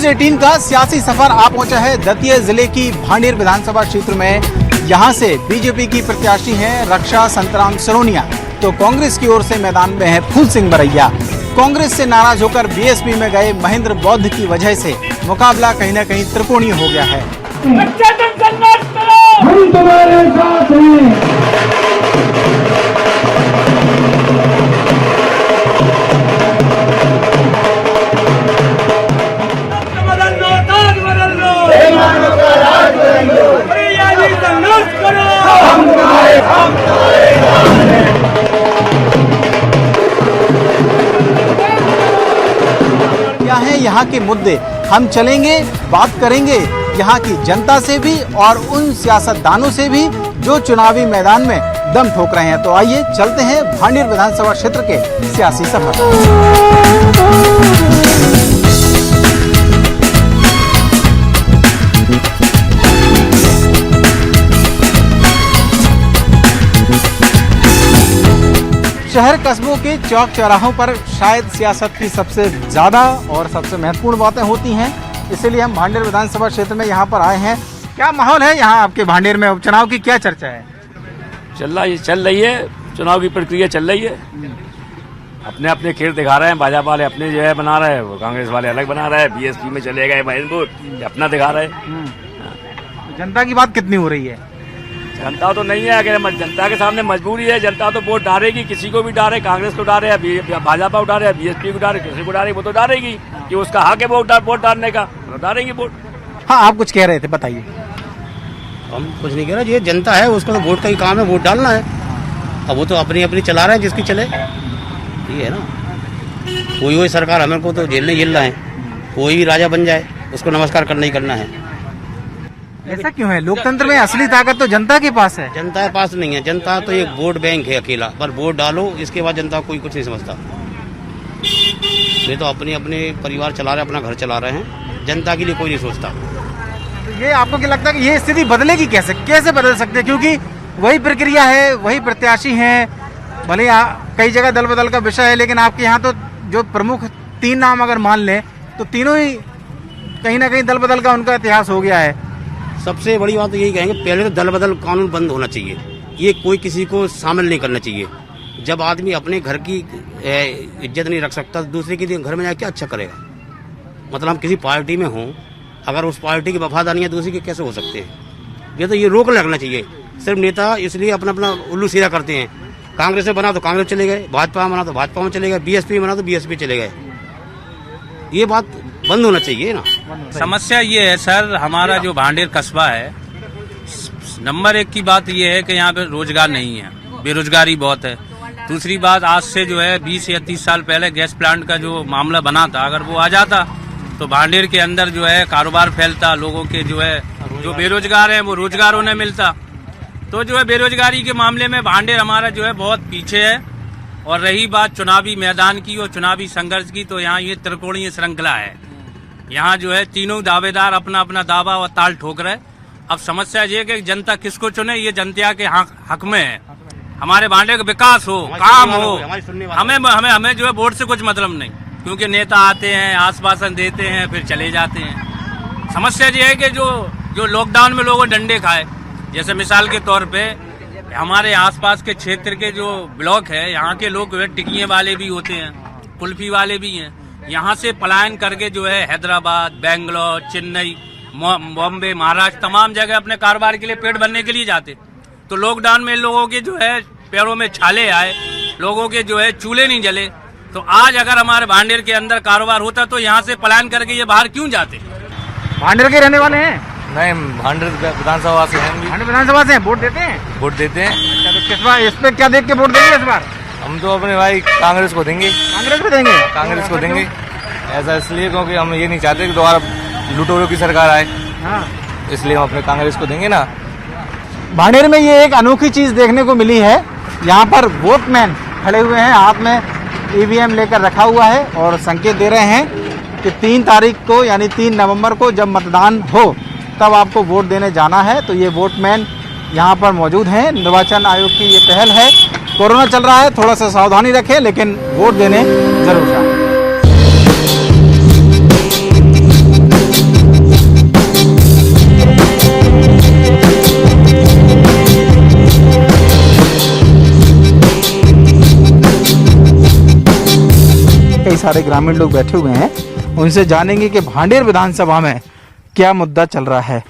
18 का सियासी सफर आ पहुंचा है दतिया जिले की भांडेर विधानसभा क्षेत्र में। यहां से बीजेपी की प्रत्याशी हैं रक्षा संतराम सरोनिया, तो कांग्रेस की ओर से मैदान में है फूल सिंह बरैया। कांग्रेस से नाराज होकर बीएसपी में गए महेंद्र बौद्ध की वजह से मुकाबला कहीं न कहीं त्रिकोणीय हो गया है। हम तुम्हारे साथ हैं। क्या है यहाँ के मुद्दे, हम चलेंगे, बात करेंगे यहाँ की जनता से भी और उन सियासतदानों से भी जो चुनावी मैदान में दम ठोक रहे हैं। तो आइए चलते हैं भांडेर विधानसभा क्षेत्र के सियासी सफर। शहर कस्बों के चौक चौराहों पर शायद सियासत की सबसे ज़्यादा और सबसे महत्वपूर्ण बातें होती हैं, इसीलिए हम भांडेर विधानसभा क्षेत्र में यहाँ पर आए हैं। क्या माहौल है यहाँ आपके भांडेर में? उपचुनाव की क्या चर्चा है? चल रही है, चुनाव की प्रक्रिया चल रही है। अपने अपने खेल दिखा रहे हैं, भाजपा वाले अपने जो है बना रहे हैं, कांग्रेस वाले अलग बना रहे हैं। बीएसपी में चले गए महेंद्र अपना दिखा रहे हैं। जनता की बात कितनी हो रही है? जनता तो नहीं है, अगर जनता के सामने मजबूरी है। जनता तो वोट डालेगी, किसी को भी डाले, कांग्रेस को डाले, भाजपा उठा रहे, बीएसपी को डाले, किसी को डाले, वो तो डालेगी कि उसका हक है वोट डालने का, तो डालेंगे वोट। हाँ, आप कुछ कह रहे थे, बताइए। हम कुछ नहीं कह रहे, ये जनता है, उसका तो वोट का ही काम है, वोट डालना है। अब वो तो अपनी अपनी चला रहे हैं, जिसकी चले, ये है ना। कोई सरकार हमें को तो झेलने झेल रहा है, कोई भी राजा बन जाए उसको नमस्कार करना ही करना है। ऐसा क्यों है? लोकतंत्र में असली ताकत तो जनता के पास है। जनता के पास नहीं है, जनता तो एक वोट बैंक है अकेला, पर वोट डालो, इसके बाद जनता कोई कुछ नहीं समझता। ये तो अपने अपने परिवार चला रहे हैं, अपना घर चला रहे हैं, जनता के लिए कोई नहीं सोचता। तो ये आपको क्या लगता है कि ये स्थिति बदलेगी कैसे बदल सकते हैं? क्योंकि वही प्रक्रिया है, वही प्रत्याशी हैं, भले कई जगह दल बदल का विषय है, लेकिन आपके यहाँ तो जो प्रमुख 3 नाम अगर मान लें तो तीनों ही कहीं ना कहीं दल बदल का उनका इतिहास हो गया है। सबसे बड़ी बात तो यही कहेंगे, पहले तो दल बदल कानून बंद होना चाहिए, ये कोई किसी को शामिल नहीं करना चाहिए। जब आदमी अपने घर की इज्जत नहीं रख सकता, तो दूसरे के घर में जाकर क्या अच्छा करेगा? मतलब हम किसी पार्टी में हों, अगर उस पार्टी की वफादारी है दूसरी के कैसे हो सकते हैं? ये रोक लगना चाहिए। सिर्फ नेता इसलिए अपना अपना उल्लू सीधा करते हैं। कांग्रेस में बना तो कांग्रेस चले गए, भाजपा में बना तो भाजपा में चले गए, बीएसपी में बना तो बीएसपी चले गए। ये बात बंद होना चाहिए ना। समस्या ये है सर, हमारा जो भांडेर कस्बा है, नंबर 1 की बात ये है कि यहाँ पे रोजगार नहीं है, बेरोजगारी बहुत है। दूसरी बात, आज से जो है 20 या 30 साल पहले गैस प्लांट का जो मामला बना था, अगर वो आ जाता तो भांडेर के अंदर जो है कारोबार फैलता, लोगों के जो है जो बेरोजगार हैं वो रोजगार उन्हें मिलता। तो जो है बेरोजगारी के मामले में भांडेर हमारा जो है बहुत पीछे है। और रही बात चुनावी मैदान की और चुनावी संघर्ष की, तो यहाँ ये त्रिकोणीय श्रृंखला है। यहाँ जो है तीनों दावेदार अपना अपना दावा और ताल ठोक रहे। अब समस्या ये कि जनता किसको चुने, ये जनता के हक में है। हमारे भांडेर का विकास हो, काम हो, हमें जो है वोट से कुछ मतलब नहीं, क्योंकि नेता आते हैं, आश्वासन देते हैं, फिर चले जाते हैं। समस्या ये है कि जो लॉकडाउन में लोगों डंडे खाए, जैसे मिसाल के तौर पे हमारे आसपास के क्षेत्र के जो ब्लॉक है, यहाँ के लोग टिकिए वाले भी होते हैं, कुल्फी वाले भी हैं। यहाँ से पलायन करके जो है हैदराबाद, बेंगलोर, चेन्नई, बॉम्बे, महाराष्ट्र, तमाम जगह अपने कारोबार के लिए पेट भरने के लिए जाते। तो लॉकडाउन में लोगों के जो है पैरों में छाले आए, लोगों के जो है चूल्हे नहीं जले। तो आज अगर हमारे भांडेर के अंदर कारोबार होता तो यहाँ से पलायन करके ये बाहर क्यों जाते? भांडेर के रहने वाले हैं? नहीं, भांडेर विधानसभा से हैं। भांडेर विधानसभा से वोट देते हैं? वोट देते हैं। अच्छा, तो किस बार इस पे क्या देख के वोट देंगे इस बार? हम तो अपने भाई कांग्रेस को देंगे। कांग्रेस को देंगे? कांग्रेस को देंगे। ऐसा इसलिए क्योंकि हम ये नहीं चाहते कि दोबारा लुटेरों की सरकार आए। हाँ, इसलिए हम अपने कांग्रेस को देंगे ना। भांडेर में ये एक अनोखी चीज देखने को मिली है। यहाँ पर वोटमैन खड़े हुए हैं, हाथ में ईवीएम लेकर रखा हुआ है और संकेत दे रहे हैं कि 3 तारीख को यानी 3 नवंबर को जब मतदान हो तब आपको वोट देने जाना है। तो ये वोटमैन यहाँ पर मौजूद हैं। निर्वाचन आयोग की ये पहल है। कोरोना चल रहा है, थोड़ा सा सावधानी रखें, लेकिन वोट देने जरूर जाएं। सारे ग्रामीण लोग बैठे हुए हैं, उनसे जानेंगे कि भांडेर विधानसभा में क्या मुद्दा चल रहा है।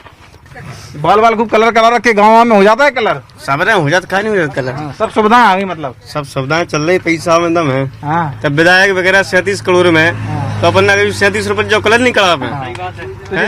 बाल बाल खूब कलर करा रखे, गाँव में हो जाता है कलर, सब हो जाता कहा नहीं हो जाता कलर। सब सुविधाएं आ गई, मतलब सब सुविधाएं चल रही, पैसा में दम है। हाँ तब विधायक वगैरह 37 करोड़ में, तो अपन 37 रुपए जो कलर निकला आपने,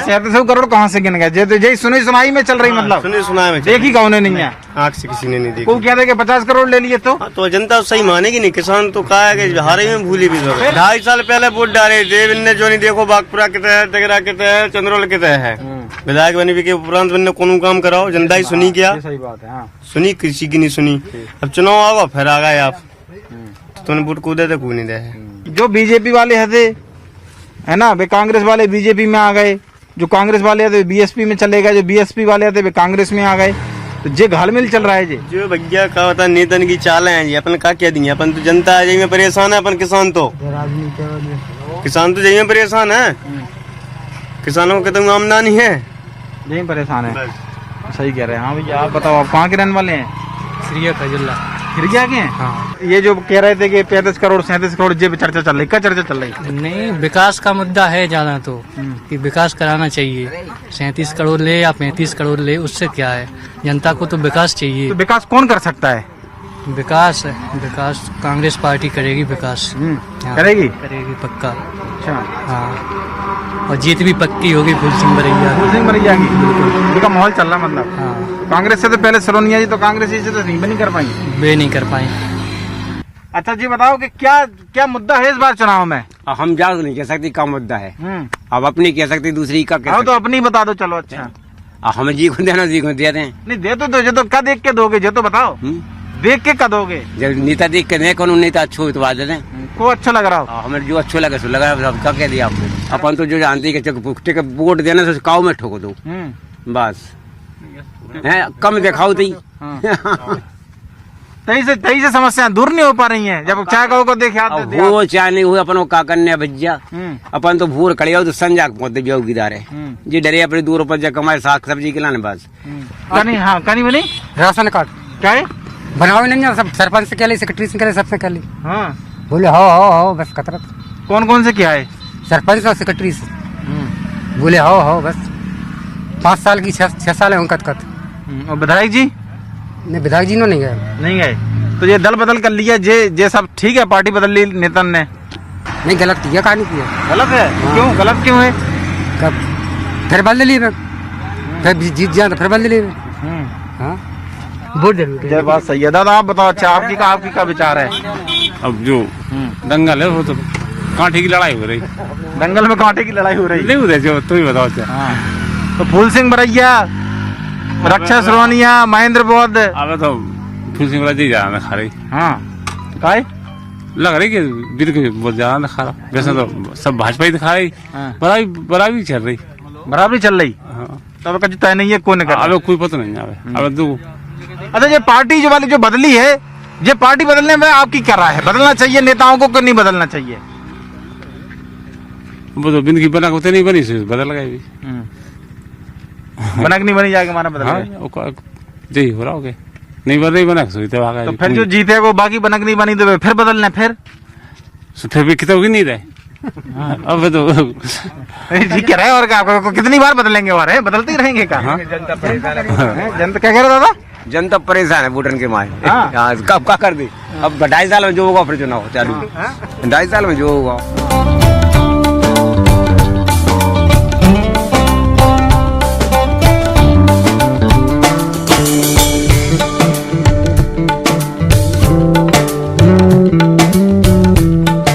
37 करोड़ कहाँ से गिन गए? यही सुनी सुनाई में चल रही, मतलब सुनी सुनाए में देखी कौन नहीं है, आँख से किसी ने नहीं देखी। कोई कहते कि 50 करोड़ ले लिए तो जनता सही मानेगी नहीं, किसान तो कहा है कि हारे में भूली भी। 2.5 साल पहले वोट डाले थे, इनने जो नहीं देखो बागपुरा के तहत, डगरा के तहत, चंद्रोल के तहत है विधायक बनी के उपरांत बनने कोनो काम कराओ, जनता ही सुनी क्या? सही बात है। हाँ। सुनी किसी की नहीं सुनी। अब चुनाव आगा फिर आ गए आप, तो तुमने वोट को दे दे कोई नहीं दे। जो बीजेपी वाले है ना, वे कांग्रेस वाले बीजेपी में आ गए, जो कांग्रेस वाले थे बीएसपी में चले गए, जो बीएसपी वाले थे वे कांग्रेस में आ गए, तो जे घालमेल चल रहा है जी। जो भैया का होता नेतन की चालें हैं जी, अपन का कह दिए, अपन तो जनता है में परेशान है, अपन किसान तो में परेशान है, किसानों को तो आमदनी है, यही परेशान है। सही कह रहे हैं। हाँ भैया, आप बताओ, आप कहाँ के रहने वाले हैं? श्रीया खजुल्ला। खिरकिया के हैं? हाँ। ये जो कह रहे थे कि 35 करोड़ 37 करोड़ जे चर्चा चल रही, क्या चर्चा चल रही? नहीं, विकास का मुद्दा है ज्यादा, तो कि विकास कराना चाहिए। 37 करोड़ ले या 35 करोड़ ले, उससे क्या है, जनता को तो विकास चाहिए। तो विकास कौन कर सकता है? विकास कांग्रेस पार्टी करेगी विकास। हाँ, करेगी पक्का। अच्छा। हाँ, और जीत भी पक्की होगी फूल सिंह बरैया की। उनका माहौल चल रहा, मतलब। हाँ। कांग्रेस से तो पहले सरोनिया जी तो कांग्रेस से तो नहीं कर पाई, वे नहीं कर पाए। अच्छा जी, बताओ कि क्या मुद्दा है इस बार चुनाव में? हम जा नहीं कह सकते क्या मुद्दा है, अब अपनी कह सकते, दूसरी का कह तो अपनी बता दो। चलो अच्छा, हम जी को देना, जी को दे दें। नहीं दे तो जो तो क्या देख के दोगे, जो तो बताओ, देख के क्या दोगे? जब नेता देख के नहीं, कौन नेता अच्छो हो तो बात दे दें, को अच्छा लग रहा हो। हमें जो अच्छो लगे सो लगा, क्या कह दिया आपने। अपन तो जो जानते कि वोट देने से काऊ में ठोको दो, बस है, कम दिखाओ तो तही से समस्याएं दूर नहीं हो पा रही हैं। जब चाय को देखे वो चाय नहीं हुई, अपन को का करने भैया, अपन तो भूर खड़े हो तो संजा पहुंचते चौकीदार है जी, डरे अपने 2 रुपये कमाए, साग सब्जी खिलाने बस। कनी बनी राशन कार्ड क्या है? बनाओ नहीं, सब सरपंच से कहली, सेक्रेटरी से कहली, सबसे कहली। हाँ, बोले हो बस कतरत। कौन से क्या है? सरपंच और सेक्रेटरी से बोले हो बस। 5 साल की 6 साल है कत। और विधायक जी? नहीं, विधायक जी नहीं गए। तो ये दल बदल कर लिया जे सब ठीक है, पार्टी बदल ली नेतन ने? नहीं, गलत किया, कहा नहीं किया। गलत है? क्यों गलत क्यों है? कब फिर बदल लिए, फिर जीत जाए तो फिर बदल लिए। हाँ, वोट जरूर। बात सही है। दादा आप बताओ, अच्छा आपकी क्या विचार है? अब जो दंगल है वो तो कांटे की लड़ाई हो रही, दंगल में कांटे की लड़ाई हो रही नहीं, जो तुम ही बताओ। तो फूल सिंह बरैया, रक्षा सरोनिया, महेंद्र बौद्ध, अब तो फूल सिंह बरैया ज्यादा खा रही। हाँ, काय लग रही कि बिल के बहुत ज्यादा खा रहा, वैसे तो सब भाजपा ही दिखा रही, बराबरी चल रही, बराबरी चल रही। तब का तय नहीं है कौन कर, अब कोई पता नहीं अब तो। अच्छा, ये पार्टी वाली जो बदली है, ये पार्टी बदलने में आपकी क्या राय है? बदलना चाहिए नेताओं को नहीं बदलना चाहिए? वो तो बिन की बना होते नहीं बनी, बदल गए भी। बनक नहीं बनी जाके माना बदल गए। यही हो रहा होगा, नहीं बदल बना तो फिर जो जीते को बाकी बनक नहीं बनी तो फिर बदलना, फिर भी कितने नहीं रहे। अब तो जी कह रहे हैं, और क्या कितनी बार बदलेंगे? और है बदलते ही रहेंगे क्या? जनता क्या कह रहे दादा? जनता परेशान है वोटन के मारे। कब क्या कर दी, अब 2.5 साल में जो होगा फिर चुनाव चालू, 2.5 साल में जो होगा।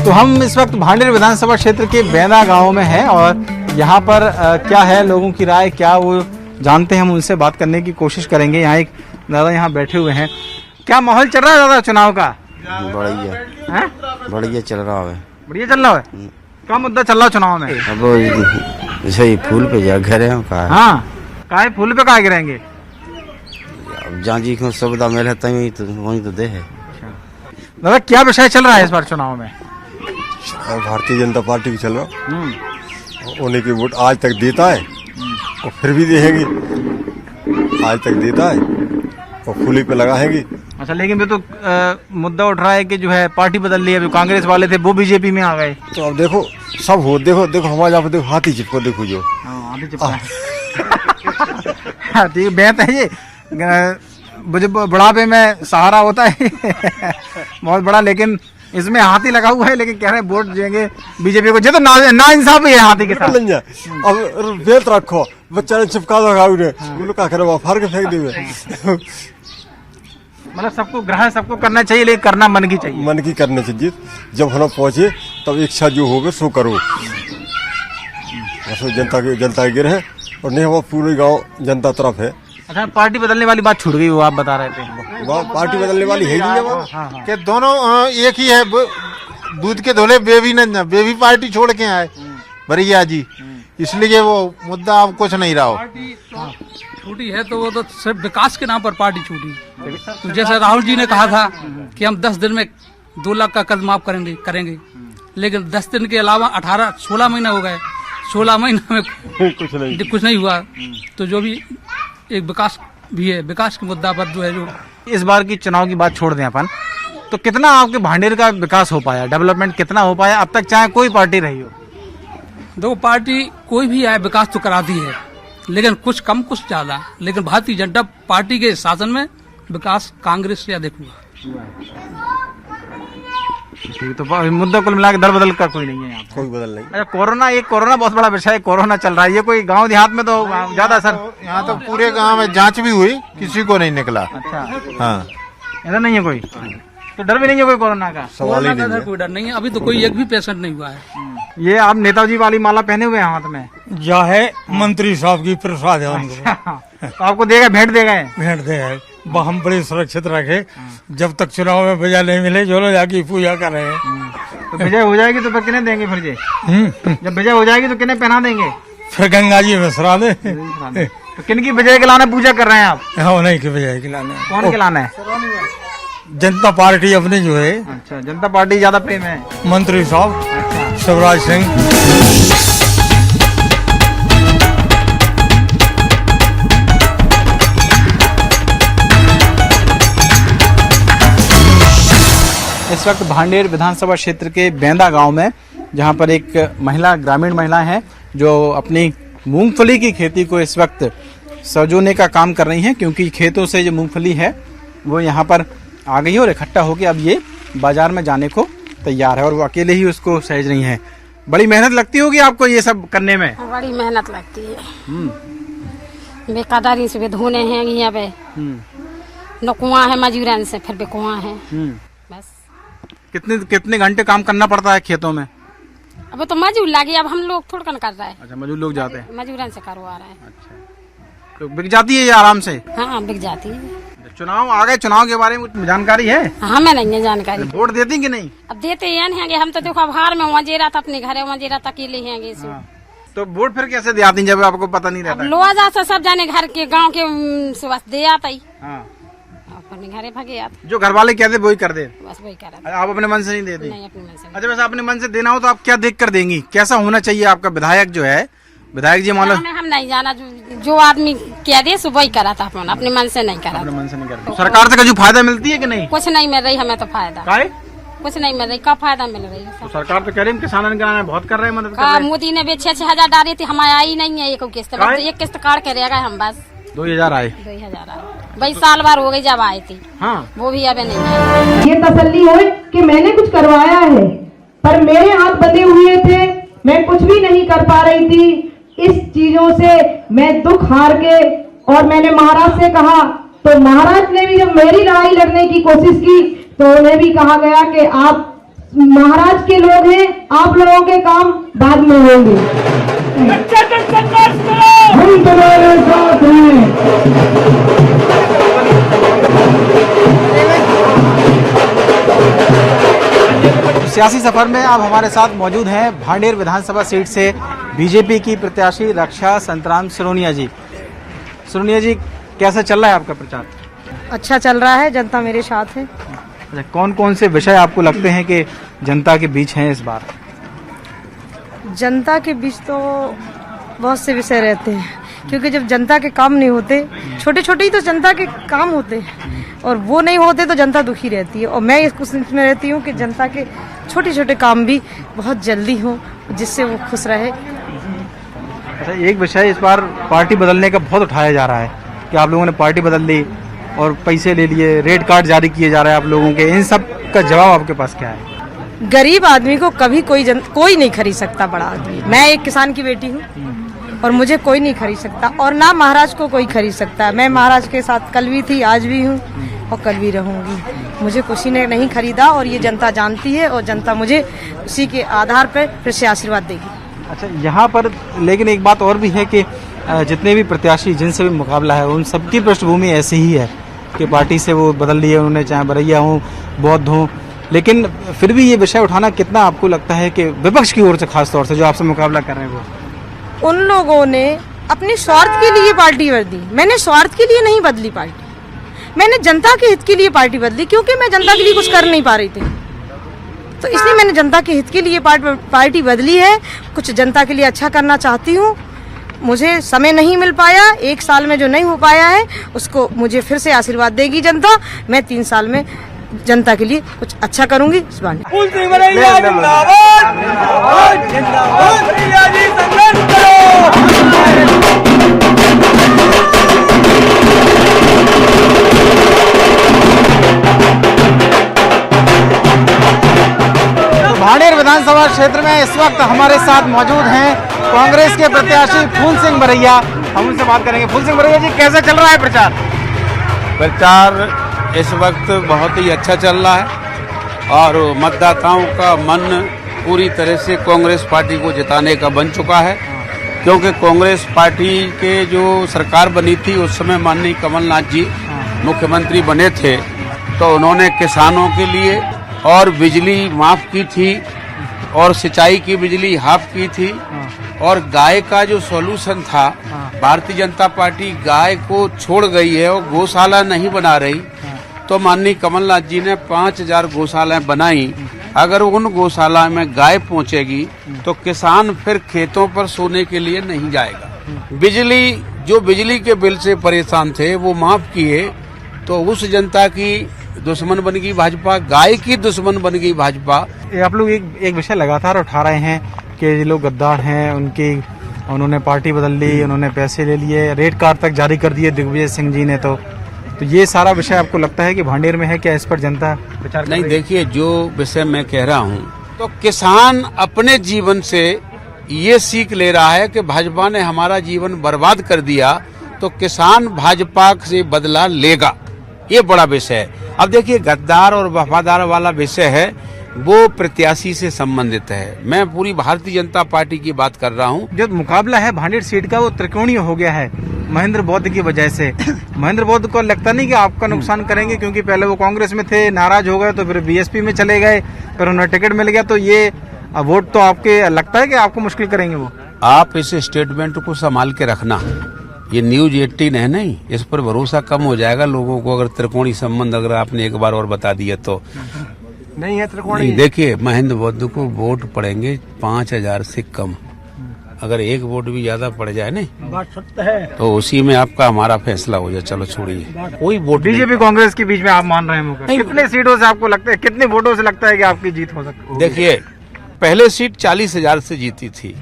तो हम इस वक्त भांडेर विधानसभा क्षेत्र के बेंदा गांव में हैं और यहाँ पर क्या है लोगों की राय, क्या वो जानते हैं, हम उनसे बात करने की कोशिश करेंगे। यहाँ एक दादा यहाँ बैठे हुए हैं। क्या माहौल चल रहा है दादा चुनाव का? बढ़िया चल रहा है। बढ़िया चल रहा है। क्या मुद्दा चल रहा है चुनाव में? अब जैसे फूल पे जा घरे हैं का। हाँ, काहे फूल पे काहे गिरेंगे? अब जहाँ जी को सुविधा मिले तभी तो वही तो दे है। दादा क्या विषय चल रहा है इस बार चुनाव में? भारतीय जनता पार्टी की चल रहा, उन्हीं की वोट आज तक देता है और फिर भी देंगे, आज तक देता है और फूली पे लगाएंगे अच्छा, लेकिन वे तो मुद्दा उठ रहा है कि जो है पार्टी बदल ली है, जो कांग्रेस वाले थे वो बीजेपी में आ गए। तो अब देखो सब हो, देखो देखो हमारे यहाँ पे देखो हाथी चिपको, देखो जो हाथी चिपका है। ठीक बात है ये, मुझे बुढ़ापे में सहारा होता है बहुत बड़ा, लेकिन इसमें हाथी लगा हुआ है, लेकिन कह रहे हैं वोट देंगे बीजेपी को। ये तो ना इंसाफ है हाथी के साथ। अब बेत रखो, बच्चा ने चिपका दो उन्हें, क्या करे फाड़ के फेंक देंगे। मतलब सबको ग्रहण सबको करना चाहिए, लेकिन करना मन की चाहिए, मन की करने चाहिए। जब हम पहुंचे तब इच्छा जो होगे सो करो, जनता के है, और नहीं हमारा पूरे गांव जनता तरफ है। अच्छा, पार्टी बदलने वाली बात छूट गई, वो आप बता रहे थे। पार्टी बदलने वाली है नहीं, कि दोनों एक ही है, दूध के धोले बेबी पार्टी छोड़ के आए भैया जी, इसलिए वो मुद्दा अब कुछ नहीं रहा। छूटी है तो वो तो सिर्फ विकास के नाम पर पार्टी छूटी। तो जैसे राहुल जी ने कहा था कि हम 10 दिन में 2 लाख का कर्ज माफ करेंगे, लेकिन 10 दिन के अलावा 16 महीना हो गए, 16 महीना में कुछ नहीं हुआ। तो जो भी एक विकास भी है, विकास के मुद्दा पर जो है, जो इस बार की चुनाव की बात छोड़ दें अपन, तो कितना आपके भांडेर का विकास हो पाया, डेवलपमेंट कितना हो पाया अब तक, चाहे कोई पार्टी रही हो? देखो, पार्टी कोई भी आए विकास तो कराती है, लेकिन कुछ कम कुछ ज्यादा। लेकिन भारतीय जनता पार्टी के शासन में विकास कांग्रेस से अधिक हुआ। तो मुद्दा कुल मिला के दर बदल का कोई नहीं है यहाँ, कोई बदल नहीं। अच्छा, कोरोना बहुत बड़ा विषय है, कोरोना चल रहा है, ये कोई गांव देहात में तो ज्यादा असर? यहाँ तो पूरे गांव में जांच भी हुई, किसी को नहीं निकला। अच्छा, हाँ, ऐसा नहीं है कोई, तो डर भी नहीं है कोई कोरोना का? सवाल ही नहीं है, कोई डर नहीं है, अभी तो कोई एक भी पेशेंट नहीं हुआ है। ये आप नेताजी वाली माला पहने हुए हैं हाथ में? जा है मंत्री साहब की प्रसाद है उनको। तो आपको देगा, भेंट देगा? भेंट दे है, हम बड़े सुरक्षित रखे, जब तक चुनाव में विजय नहीं मिले जो लोग जाके पूजा कर रहे हैं। तो विजय हो जाएगी तो फिर किन्हें देंगे? फिर ये जब विजय हो जाएगी तो किन्हें पहना देंगे? फिर गंगा जी में सरा दे। तो किन की विजय के लाने पूजा कर रहे हैं आप? हाँ, नहीं की विजय के लाने। कौन के लाना है? जनता पार्टी अपनी जो है। अच्छा, जनता पार्टी ज्यादा प्रेम है? मंत्री साहब शिवराज सिंह। इस वक्त भांडेर विधानसभा क्षेत्र के बेंदा गांव में, जहां पर एक महिला, ग्रामीण महिला है, जो अपनी मूंगफली की खेती को इस वक्त सजोने का काम कर रही हैं, क्योंकि खेतों से जो मूंगफली है वो यहाँ पर आ गई है और इकट्ठा होकर अब ये बाजार में जाने को तैयार है, और वो अकेले ही उसको सहेज रही हैं। बड़ी मेहनत लगती होगी आपको ये सब करने में? बड़ी मेहनत लगती है, बेकदारी से धोने हैं यहाँ पे, न कुआं है मजूरन से, फिर भी कुआं है। बस कितने घंटे काम करना पड़ता है खेतों में? अब तो मजूर लगे, अब हम लोग थोड़ा कर रहे हैं। अच्छा, मजूर लोग जाते हैं, मजूरन से करवा रहे हैं। अच्छा, तो बिक जाती है ये आराम से? हाँ, बिक जाती है। चुनाव आ गए, चुनाव के बारे में कुछ जानकारी है? हमें नहीं है जानकारी। वोट देती कि नहीं? अब देते हैं, हम तो देखो अब हार में वजेरा था, अपने घर वजेरा तक अकेले हैं। तो वोट फिर कैसे दे आती जब आपको पता नहीं रहता? लोआ जा सब जाने घर के गांव के सुबह दे आता ही, अपने घरे भागे आता। जो घर वाले कहते वही कर दे, बस वही कर। आप अपने मन से नहीं देते? नहीं, अपने मन से। अच्छा, वैसे अपने मन से देना हो तो आप क्या देख कर देंगी? कैसा होना चाहिए आपका विधायक जो है, विधायक जी मान लो? हम नहीं जाना, जो आदमी कह दे सुबह ही करा था, अपने मन से नहीं करा। अपने मन से नहीं करता। सरकार से कुछ फायदा मिलती है कि नहीं? कुछ नहीं मिल रही हमें तो फायदा। कुछ नहीं मिल रही, क्या फायदा मिल रही है? तो सरकार तो कह रही है किसानों ने बहुत कर रहे हैं, मदद कर रहे हैं। मोदी ने भी 6,000 डाली थी, हमारे आई नहीं है एक किस्त, एक किस्त काट के रहेगा हम, बस 2000 आए। 2000 आए भाई, साल भर हो गई जब आई थी। हाँ, वो भी अभी नहीं है। ये तसल्ली हो कि मैंने कुछ करवाया है, पर मेरे हाथ बंधे हुए थे, मैं कुछ भी नहीं कर पा रही थी। इस चीजों से मैं दुख हार के, और मैंने महाराज से कहा, तो महाराज ने भी जब मेरी लड़ाई लड़ने की कोशिश की तो उन्हें भी कहा गया कि आप महाराज के लोग हैं, आप लोगों के काम बाद में होंगे। हम तुम्हारे साथ हैं। सियासी सफर में अब हमारे साथ मौजूद हैं भांडेर विधानसभा सीट से बीजेपी की प्रत्याशी रक्षा संतराम सिरोनिया जी। सिरोनिया जी, कैसा चल रहा है आपका प्रचार? अच्छा चल रहा है, जनता मेरे साथ है। अच्छा, कौन कौन से विषय आपको लगते हैं कि जनता के बीच हैं इस बार? जनता के बीच तो बहुत से विषय रहते हैं, क्योंकि जब जनता के काम नहीं होते, छोटे छोटे ही तो जनता के काम होते हैं, और वो नहीं होते तो जनता दुखी रहती है। और मैं इस कोशिश में रहती हूँ कि जनता के छोटे छोटे काम भी बहुत जल्दी हों, जिससे वो खुश रहे। अच्छा, एक विषय इस बार पार्टी बदलने का बहुत उठाया जा रहा है कि आप लोगों ने पार्टी बदल ली और पैसे ले लिए, रेड कार्ड जारी किए जा रहे हैं आप लोगों के, इन सब का जवाब आपके पास क्या है? गरीब आदमी को कभी कोई नहीं खरीद सकता। बड़ा आदमी, मैं एक किसान की बेटी हूँ और मुझे कोई नहीं खरीद सकता, और ना महाराज को कोई खरीद सकता। मैं महाराज के साथ कल भी थी, आज भी हूँ और कल भी रहूंगी। मुझे किसी ने नहीं खरीदा और ये जनता जानती है, और जनता मुझे उसी के आधार पर फिर से आशीर्वाद देगी। अच्छा, यहाँ पर लेकिन एक बात और भी है कि जितने भी प्रत्याशी जिनसे भी मुकाबला है उन सबकी पृष्ठभूमि ऐसी ही है कि पार्टी से वो बदल लिए उन्होंने, चाहे बरैया हो, बौद्ध हो, लेकिन फिर भी ये विषय उठाना कितना आपको लगता है कि विपक्ष की ओर से, खास तौर से जो आपसे मुकाबला कर रहे हैं वो? उन लोगों ने अपने स्वार्थ के लिए पार्टी बदली, मैंने स्वार्थ के लिए नहीं बदली पार्टी। मैंने जनता के हित के लिए पार्टी बदली, क्योंकि मैं जनता के लिए कुछ कर नहीं पा रही थी, तो इसलिए मैंने जनता के हित के लिए पार्टी बदली है। कुछ जनता के लिए अच्छा करना चाहती हूँ। मुझे समय नहीं मिल पाया, 1 साल में जो नहीं हो पाया है उसको मुझे फिर से आशीर्वाद देगी जनता। मैं 3 साल में जनता के लिए कुछ अच्छा करूंगी। इस बार भांडेर विधानसभा क्षेत्र में इस वक्त हमारे साथ मौजूद हैं कांग्रेस के प्रत्याशी फूल सिंह बरैया। हम उनसे बात करेंगे। फूल सिंह बरैया जी, कैसा चल रहा है प्रचार? प्रचार इस वक्त बहुत ही अच्छा चल रहा है और मतदाताओं का मन पूरी तरह से कांग्रेस पार्टी को जिताने का बन चुका है, क्योंकि कांग्रेस पार्टी के जो सरकार बनी थी उस समय माननीय कमलनाथ जी मुख्यमंत्री बने थे, तो उन्होंने किसानों के लिए और बिजली माफ की थी और सिंचाई की बिजली हाफ की थी, और गाय का जो सॉल्यूशन था, भारतीय जनता पार्टी गाय को छोड़ गई है और गौशाला नहीं बना रही, तो माननीय कमलनाथ जी ने 5000 गौशालाएं बनाई। अगर उन गौशाला में गाय पहुंचेगी तो किसान फिर खेतों पर सोने के लिए नहीं जाएगा। बिजली के बिल से परेशान थे वो माफ किए, तो उस जनता की दुश्मन बन गई भाजपा, गाय की दुश्मन बन गई भाजपा। आप लोग एक विषय लगातार उठा रहे हैं कि ये लोग गद्दार हैं, उन्होंने पार्टी बदल ली, उन्होंने पैसे ले लिए, रेड कार्ड तक जारी कर दिए दिग्विजय सिंह जी ने। तो ये सारा विषय आपको लगता है कि भांडेर में है? क्या इस पर जनता विचार नहीं? देखिए, जो विषय मैं कह रहा हूँ, तो किसान अपने जीवन से ये सीख ले रहा है कि भाजपा ने हमारा जीवन बर्बाद कर दिया, तो किसान भाजपा से बदला लेगा। ये बड़ा विषय है। अब देखिए, गद्दार और वफादार वाला विषय है, वो प्रत्याशी से संबंधित है। मैं पूरी भारतीय जनता पार्टी की बात कर रहा हूँ। जो मुकाबला है भांडेर सीट का वो त्रिकोणीय हो गया है महेंद्र बौद्ध की वजह से। महेंद्र बौद्ध को लगता नहीं कि आपका नुकसान करेंगे, क्योंकि पहले वो कांग्रेस में थे, नाराज हो गए, तो फिर बीएसपी में चले गए, फिर उन्हें टिकट मिल गया, तो ये वोट तो आपके लगता है कि आपको मुश्किल करेंगे वो? आप इस स्टेटमेंट को संभाल के रखना। ये न्यूज 18 है नहीं, इस पर भरोसा कम हो जाएगा लोगों को अगर त्रिकोणी संबंध अगर आपने एक बार और बता दिया तो। नहीं है त्रिकोणी। देखिए, महेंद्र बौद्ध को वोट पड़ेंगे 5000 से कम। अगर एक वोट भी ज्यादा पड़ जाए नहीं बात सत्य है, तो उसी में आपका हमारा फैसला हो जाए। चलो छोड़िए, कोई वोट बीजेपी कांग्रेस के बीच में आप मान रहे हैं? कितने सीटों से आपको लगता है, कितने वोटों से लगता है कि आपकी जीत हो सकती है? देखिए, पहले सीट 40,000 से जीती थी,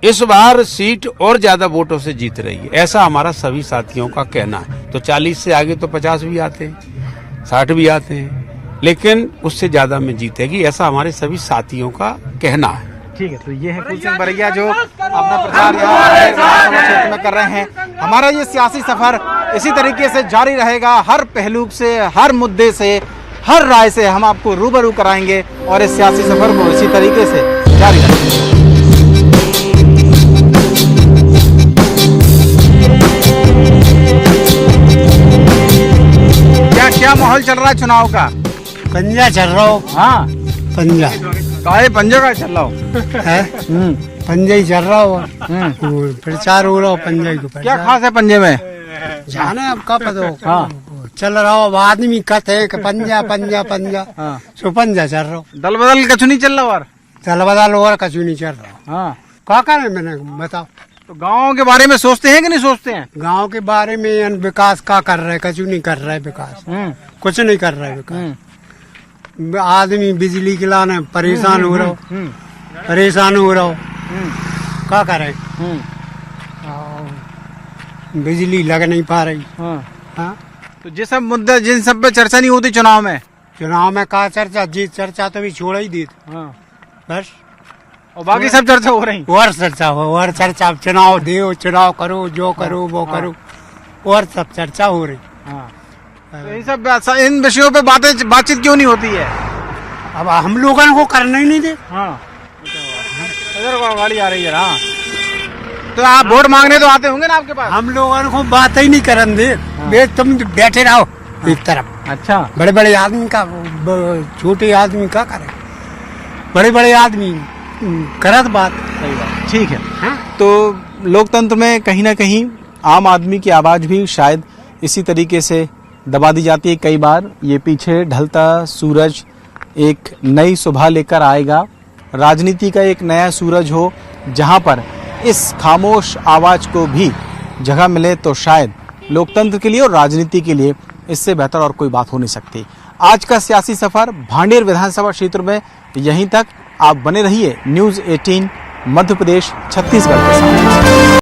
इस बार सीट और ज्यादा वोटों से जीत रही है, ऐसा हमारा सभी साथियों का कहना है। तो 40 से आगे तो 50 भी आते हैं, 60 भी आते हैं, लेकिन उससे ज्यादा में जीतेगी, ऐसा हमारे सभी साथियों का कहना है। ठीक है, तो ये है फूल सिंह बरैया जो अपना प्रचार यहाँ क्षेत्र में कर रहे हैं। हमारा ये सियासी सफर इसी तरीके से जारी रहेगा। हर पहलू से, हर मुद्दे से, हर राय से हम आपको रूबरू कराएंगे और इस सियासी सफर को इसी तरीके से जारी रखेंगे। क्या माहौल चल रहा है चुनाव का? पंजा चल रहा हो। हाँ, पंजा काहे पंजा का चल रहा हो? पंजा ही चल रहा हो, प्रचार हो रहा हो पंजा ही को। क्या खास है पंजे में? जाने अब का पता हो। हाँ, चल रहा हो, आदमी कहते हैं कि पंजा पंजा पंजा। हाँ, सो पंजा चल रहा हो। दल बदल कछु नहीं चल रहा? और दल बदल और कछु नहीं चल रहा। हाँ, क्या करे मैंने बताओ? तो गाँव के बारे में सोचते हैं कि नहीं सोचते हैं? गांव के बारे में विकास का कर रहे, कुछ नहीं कर रहा है विकास, कुछ नहीं कर रहा है विकास। आदमी बिजली के लाने परेशान हो रहा हो, परेशान हो रहा हो, क्या करें? बिजली लग नहीं पा रही। हाँ? तो ये सब मुद्दा जिन सब पे चर्चा नहीं होती चुनाव में का चर्चा, जी चर्चा तो भी छोड़ ही दी बस, और बाकी सब चर्चा हो रही और चर्चा हो, और चर्चा चुनाव दो, चुनाव करो, जो करो वो करो, और सब चर्चा हो रही। तो इन सब इन विषयों पे बातचीत क्यों नहीं होती है? अब हम लोगों को करना ही नहीं दे। गाड़ी आ रही है। हाँ, तो आप वोट मांगने तो आते होंगे ना आपके पास? हम लोगों को बात ही नहीं करन दे, तुम बैठे रहो एक तरफ। अच्छा, बड़े बड़े आदमी का, छोटे आदमी का करे, बड़े बड़े आदमी करत बात। सही बात, ठीक है। तो लोकतंत्र में कहीं ना कहीं आम आदमी की आवाज भी शायद इसी तरीके से दबा दी जाती है। कई बार ये पीछे ढलता सूरज एक नई सुबह लेकर आएगा, राजनीति का एक नया सूरज हो जहां पर इस खामोश आवाज को भी जगह मिले, तो शायद लोकतंत्र के लिए और राजनीति के लिए इससे बेहतर और कोई बात हो नहीं सकती। आज का सियासी सफर भांडेर विधानसभा क्षेत्र में यहीं तक। आप बने रहिए न्यूज़ 18 मध्य प्रदेश छत्तीसगढ़ के साथ।